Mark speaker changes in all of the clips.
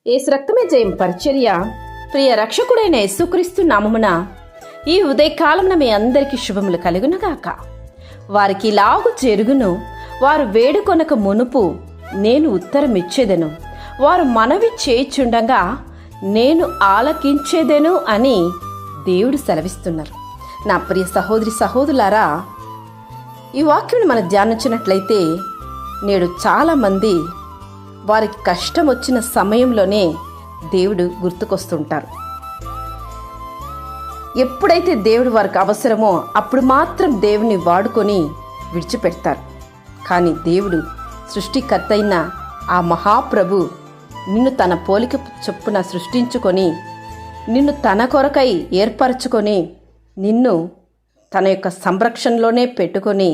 Speaker 1: యేసు రక్తమే జయం పరిచర్య ప్రియ రక్షకుడైన యేసుక్రీస్తు నామమున ఈ ఉదయకాలమున మీ అందరికీ శుభములు కలుగునుగాక. వారికి ఇలాగు జరుగును, వారు వేడుకొనక మునుపు నేను ఉత్తరమిచ్చేదెను, వారు మనవి చేయుచుండగా నేను ఆలకించేదెను అని దేవుడు సెలవిస్తున్నారు. నా ప్రియ సహోదరి సహోదరులారా, ఈ వాక్యం మనం ధ్యానించినట్లయితే నేడు చాలామంది వారికి కష్టం వచ్చిన సమయంలోనే దేవుడు గుర్తుకొస్తుంటారు. ఎప్పుడైతే దేవుడు వారికి అవసరమో అప్పుడు మాత్రం దేవుని వాడుకొని విడిచిపెడతారు. కానీ దేవుడు సృష్టికర్త అయిన ఆ మహాప్రభు నిన్ను తన పోలిక చొప్పున సృష్టించుకొని నిన్ను తన కొరకై ఏర్పరచుకొని నిన్ను తన యొక్క సంరక్షణలోనే పెట్టుకొని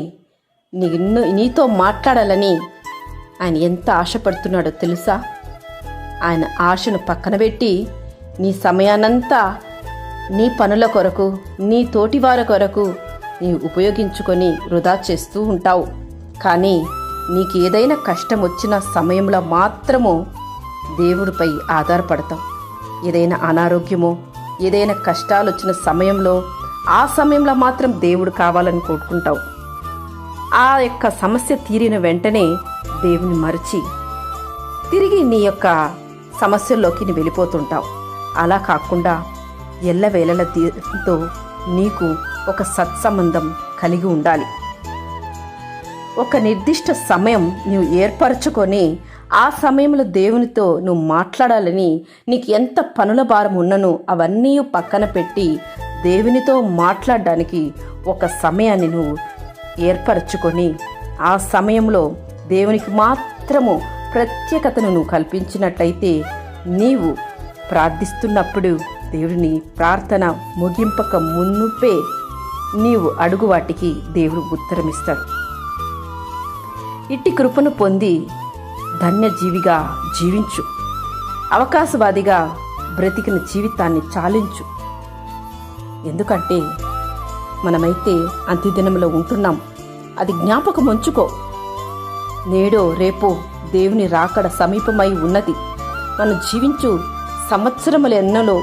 Speaker 1: నీతో మాట్లాడాలని ఆయన ఎంత ఆశపడుతున్నాడో తెలుసా? ఆయన ఆశను పక్కన పెట్టి నీ సమయానంతా నీ పనుల కొరకు, నీ తోటివారి కొరకు నీ ఉపయోగించుకొని వృధా చేస్తూ ఉంటావు. కానీ నీకు ఏదైనా కష్టం వచ్చిన సమయంలో మాత్రము దేవుడిపై ఆధారపడతావు. ఏదైనా అనారోగ్యమో, ఏదైనా కష్టాలు వచ్చిన సమయంలో ఆ సమయంలో మాత్రం దేవుడు కావాలని కోరుకుంటావు. ఆ యొక్క సమస్య తీరిన వెంటనే దేవుని మరచి తిరిగి నీ యొక్క సమస్యల్లోకి నీ వెళ్ళిపోతుంటావు. అలా కాకుండా ఎల్లవేళల దేవునితో నీకు ఒక సత్సంబంధం కలిగి ఉండాలి. ఒక నిర్దిష్ట సమయం నువ్వు ఏర్పరచుకొని ఆ సమయంలో దేవునితో నువ్వు మాట్లాడాలని, నీకు ఎంత పనుల భారం ఉన్ననో అవన్నీ పక్కన పెట్టి దేవునితో మాట్లాడడానికి ఒక సమయాన్ని నువ్వు ఏర్పరచుకొని ఆ సమయంలో దేవునికి మాత్రము ప్రత్యేకతను నువ్వు కల్పించినట్లయితే నీవు ప్రార్థిస్తున్నప్పుడు దేవుడిని ప్రార్థన ముగింపక మునుపే నీవు అడుగు వాటికి దేవుడు ఉత్తరమిస్తాడు. ఇట్టి కృపను పొంది ధన్యజీవిగా జీవించు. అవకాశవాదిగా బ్రతికిన జీవితాన్ని చాలించు. ఎందుకంటే మనమైతే అంత్యదినంలో ఉంటున్నాం. అది జ్ఞాపకం ఉంచుకో. నేడో రేపో దేవుని రాకడ సమీపమై ఉన్నది. మనం జీవించు సంవత్సరములు ఎన్నలో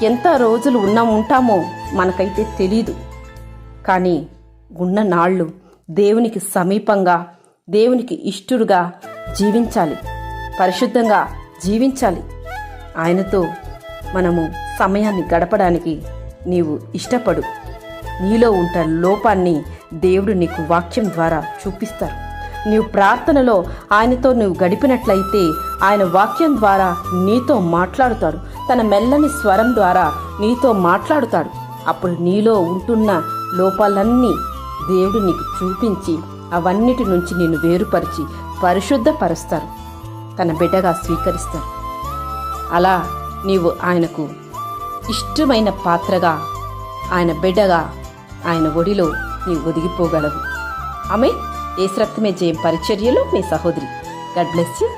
Speaker 1: ఎంత రోజులు ఉంటామో మనకైతే తెలీదు. కానీ ఉన్న నాళ్ళు దేవునికి సమీపంగా, దేవునికి ఇష్టడుగా జీవించాలి, పరిశుద్ధంగా జీవించాలి. ఆయనతో మనము సమయాన్ని గడపడానికి నీవు ఇష్టపడు. నీలో ఉంటే లోపాన్ని దేవుడు నీకు వాక్యం ద్వారా చూపిస్తారు. నీవు ప్రార్థనలో ఆయనతో నువ్వు గడిపినట్లయితే ఆయన వాక్యం ద్వారా నీతో మాట్లాడుతాడు. తన మెల్లని స్వరం ద్వారా నీతో మాట్లాడుతాడు. అప్పుడు నీలో ఉంటున్న లోపాలన్నీ దేవుడు నీకు చూపించి అవన్నిటి నుంచి నిన్ను వేరుపరిచి పరిశుద్ధపరుస్తారు, తన బిడ్డగా స్వీకరిస్తారు. అలా నీవు ఆయనకు ఇష్టమైన పాత్రగా, ఆయన బిడ్డగా, ఆయన ఒడిలో నీవు ఒదిగిపోగలవు. ఆమె యేసు రక్తమే జయం పరిచర్యలో మీ సహోదరి. God bless you.